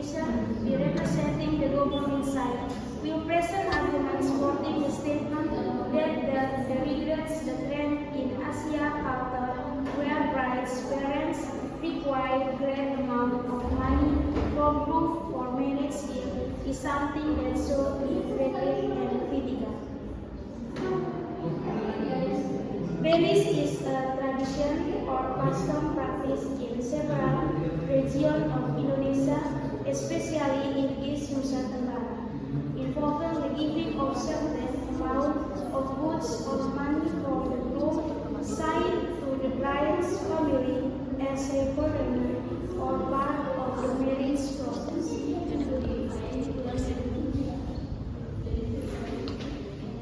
Indonesia, be representing the government side, will present arguments supporting the statement that the regrets the trend in Asia culture where brides' parents require great amount of money from proof for marriage is something that should be treated and critical. Belis is a tradition or custom practice in several regions of Indonesia, especially in East Nusa Tenggara, involving the giving of certain amount of goods or money from the groom side to the bride's family as a requirement or part of the marriage process.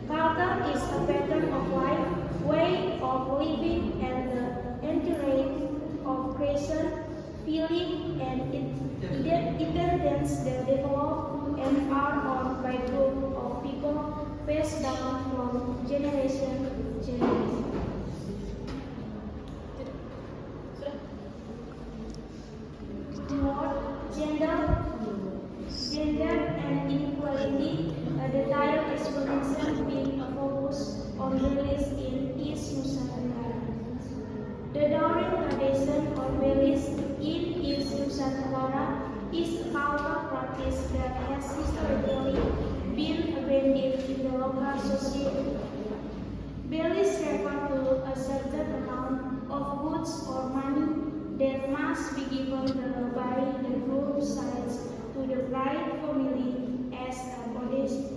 Culture is a pattern of life, way of living, and the entirety of creation, feeling, and intelligence that develop and are owned by group of people passed down from generation to generation. More gender and inequality, a detailed explanation being focused on Belis in East Nusa Tenggara. The dowry tradition or Belis in East Nusa Tenggara is a cultural practice that has historically been abandoned in the local society. Belis refer to a certain amount of goods or money that must be given by the groom sides to the bride family as a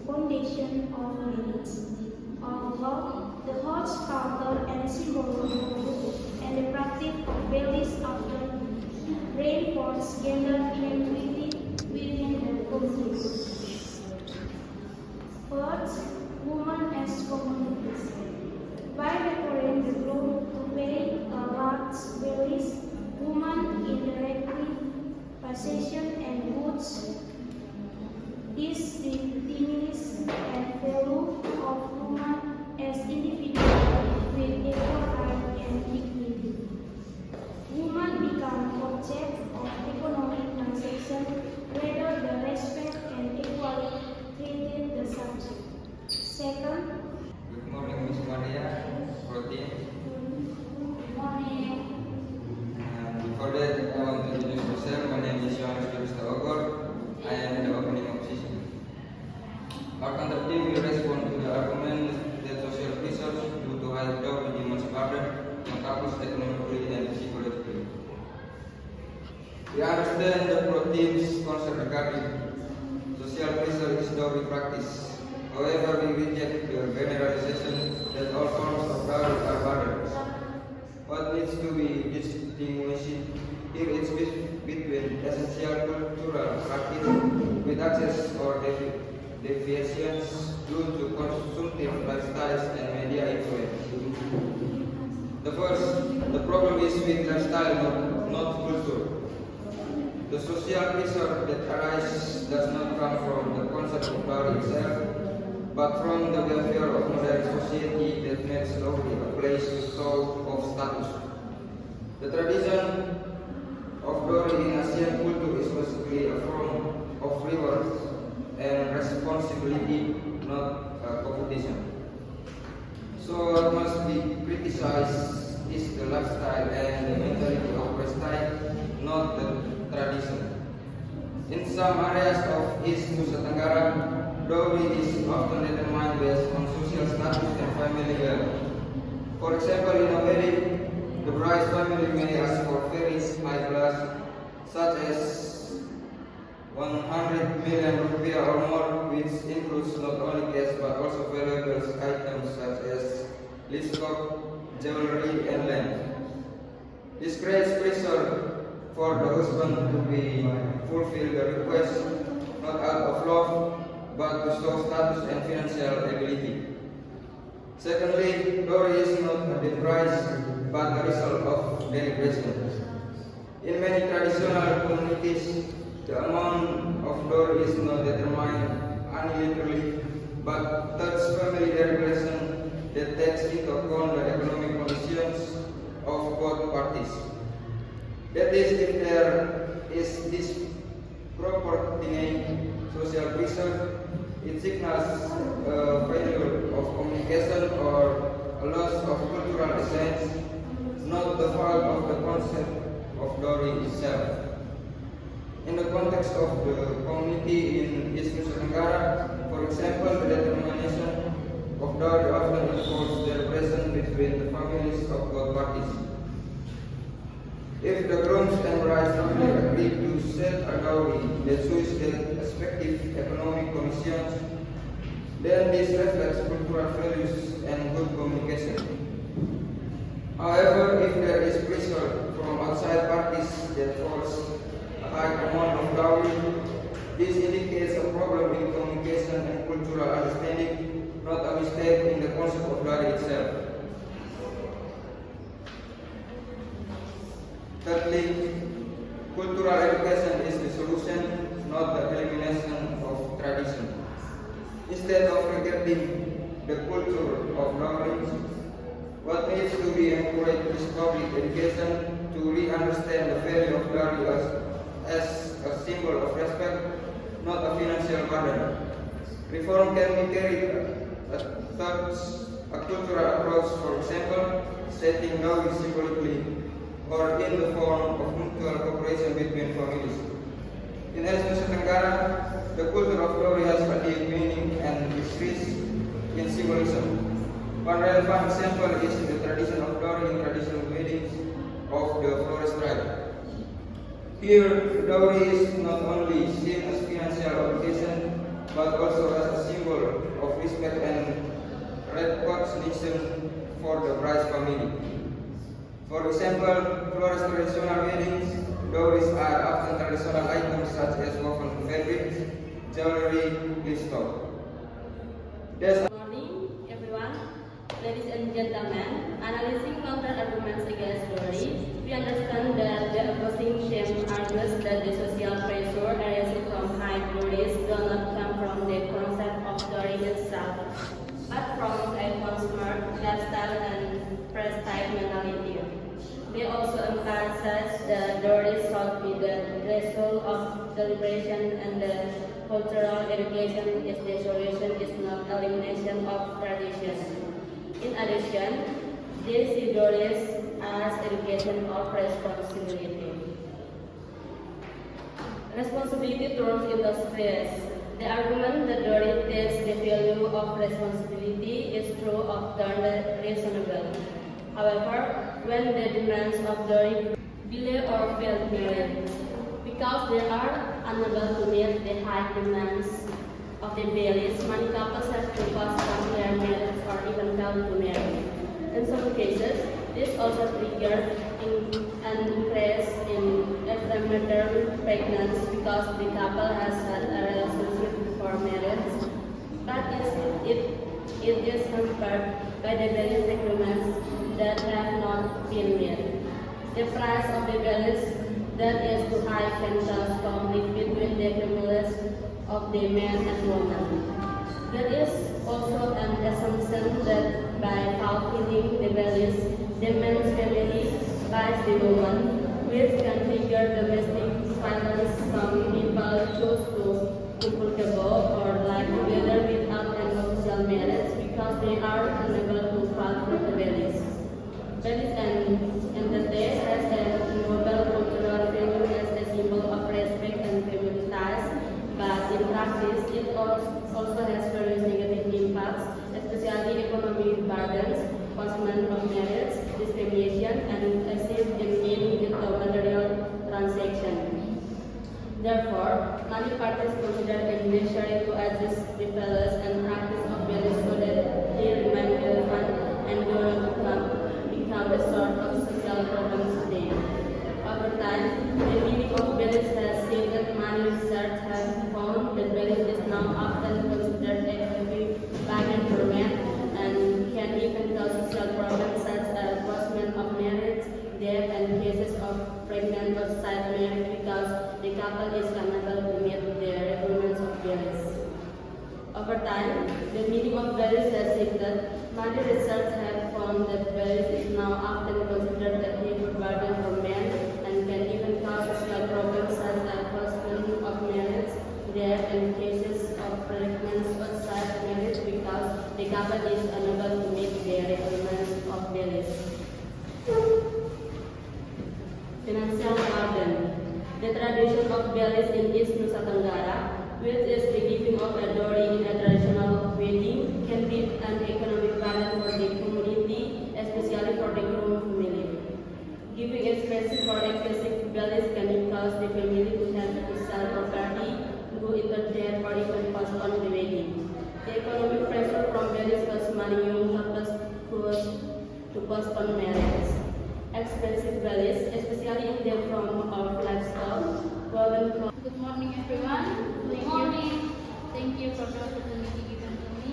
foundation of marriage. Although the host culture and symbolism and the practice of Belis often reinforce gender inequality within the community. First, women as communities. By requiring the groom to pay a large Belis, women indirectly possession and goods. This diminishes the value of women as individuals with equal rights and dignity. Women become object of economic transaction rather than respect and equally treated the subject. Second, good morning, Miss Maria. Protein. good morning. Before that, I want to introduce myself. My name is Yohanes Krista Ogor. I am in the opening opposition. Our counter team will respond to the argument that social pressures due to high dowry demands burden on couples economically and psychologically. We understand the pro-team's concern regarding social pressure is dowry practice. However, we reject the generalization that all forms of dowry are burdens. What needs to be distinguished here is between essential cultural practice with access or deviations due to consumptive lifestyles and media influence. The first, the problem is with lifestyle, not culture. The social pressure that arises does not come from the concept of dowry itself, but from the welfare of modern society that makes dowry a place to show of status. The tradition of dowry in Asian culture is basically a form of reward and responsibility, not competition. So what must be criticized is the lifestyle and the mentality of prestige, not the tradition. In some areas of East Nusa Tenggara, dowry is often determined based on social status and family wealth. For example, in a wedding, the bride's family may ask for very high class, such as 100 million rupiah or more, which includes not only cash but also valuable items such as livestock, jewelry, and land. This creates pressure for the husband to fulfill the request not out of love but to show status and financial ability. Secondly, dowry is not the price but the result of deliberation. In many traditional communities, the amount of dowry is not determined unilaterally but through family deliberation that takes into account the economic conditions of both parties. That is, if there is proportionate social pressure. It signals a failure of communication or a loss of cultural essence, not the fault of the concept of dowry itself. In the context of the community in East Nusa Tenggara, for example, the determination of dowry often involves the relation between the families of both parties. If the grooms and bride's family agree to set a dowry that suits their respective economic conditions, then this reflects cultural values and good communication. However, if there is pressure from outside parties that force a high amount of dowry, this indicates a problem in communication and cultural understanding, not a mistake in the concept of dowry itself. Thirdly, cultural education is the solution, not the elimination of tradition. Instead of regarding the culture of dowry, what needs to be encouraged is public education to re-understand the value of dowry as a symbol of respect, not a financial burden. Reform can be carried towards a cultural approach, for example, setting dowry symbolically or in the form of mutual cooperation between families. In Nusa Tenggara, the culture of dowry has a deep meaning and is rich in symbolism. One relevant example is the tradition of dowry in traditional weddings of the Flores tribe. Here, dowry is not only seen as financial obligation, but also as a symbol of respect and recognition for the bride's family. For example, Flores traditional weddings, dowries are often traditional items such as woven fabrics, jewelry, livestock. Good morning, everyone. Ladies and gentlemen, analyzing counter-arguments against dowry, we understand that the opposing team argues that the social pressure arising from high dowries do not come from the concept of dowry itself, but from a consumer lifestyle and prestige mentality. They also emphasize that dowry should be the result of celebration and the cultural education is the solution, is not elimination of tradition. In addition, they see dowries as education of responsibility. Responsibility turns into stress. The argument that dowry takes the value of responsibility is true of turned reasonable. However, when the demands of dowry delay or failed marriage, because they are unable to meet the high demands of the baileys, many couples have to postpone their marriage or even fail to marry. In some cases, this also triggers an increase in ephemeral pregnancy because the couple has had a relationship before marriage, but it is hampered by the baileys agreements that have not been met. The price of the baileys that is too high can cause conflict between the families of the man and woman. There is also an assumption that by fulfilling the baileys, the man's family buys the woman, which can trigger domestic violence. Some people choose to comfortable or live together without an official marriage because they are unable to fulfill the baileys. Baileys and the day has a noble cultural value as a symbol of respect and family ties, but in practice it also has various negative impacts, especially economic burdens, postponement of marriage, discrimination, and excessive engagement into material transaction. Therefore, many parties consider it necessary to adjust the values and practice of baileys so that they remain relevant and do not become a sort of social problem today. Over time, the meaning of baileys has shifted. Many research have found that baileys is now often considered a heavy burden for men and can even cause social problems such as postponement of marriage, death, and cases of pregnant or child marriage because the couple is unable to meet the requirements of baileys. Over time, the meaning of baileys has shifted. Many research have found that baileys is now often considered a heavy burden for men and can even cause social problems such as postponement of marriage. tradition of Belis in East Nusa Tenggara, which is the giving of a dowry in a traditional wedding, can be an economic burden for the community, especially for the groom family. Giving expensive or excessive Belis can cause the family to have to sell property, go into debt, or even postpone the wedding. The economic pressure from Belis causes many young couples to postpone marriage. Expensive Belis, especially in the form of livestock, woven. Good morning, everyone. Thank you for the opportunity given to me.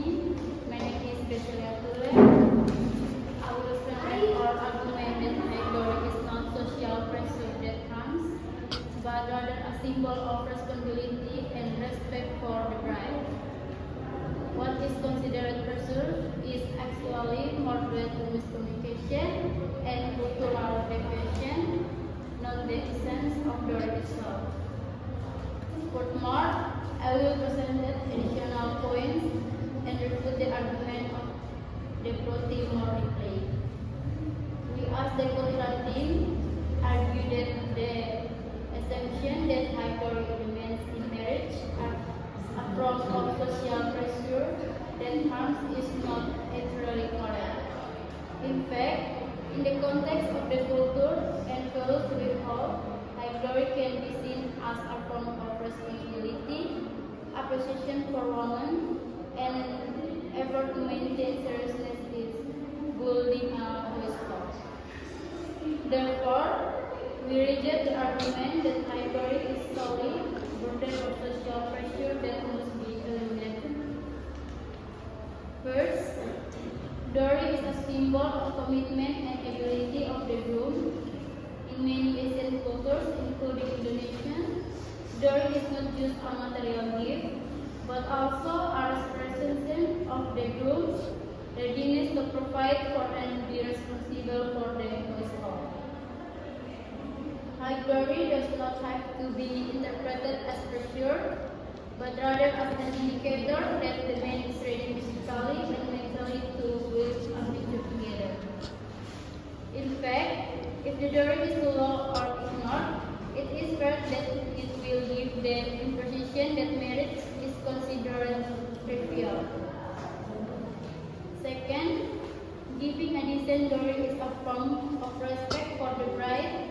My name is Bessilia Ture. I will present our argument that marriage is not social pressure that comes, but rather a symbol of responsibility and respect for the bride. What is considered pressure is actually more due to miscommunication and cultural deviation, not the essence of the itself. Furthermore, I will present additional points and refute the argument of the pro-team more deeply. We as the cultural team argue that the assumption that high dowry elements in marriage are a form of social pressure that harms is not entirely correct. In fact, in the context of the culture and values we hold, high dowry can be seen as a form of responsibility, appreciation for women, and effort to maintain seriousness is building a household. Therefore, we reject the argument that high dowry is solely burden of social pressure that must be eliminated. First, dowry is a symbol of commitment and ability of the groom. In many Asian cultures, including Indonesian, dowry is not just a material gift, but also a representation of the groom's readiness to provide for and be responsible for the household. High dowry does not have to be interpreted as pressure, but rather as an indicator that the man is ready physically and mentally to build a future together. In fact, if the dowry is too low or ignored, it is fair that it will give the impression that marriage is considered trivial. Second, giving a decent dowry is a form of respect for the bride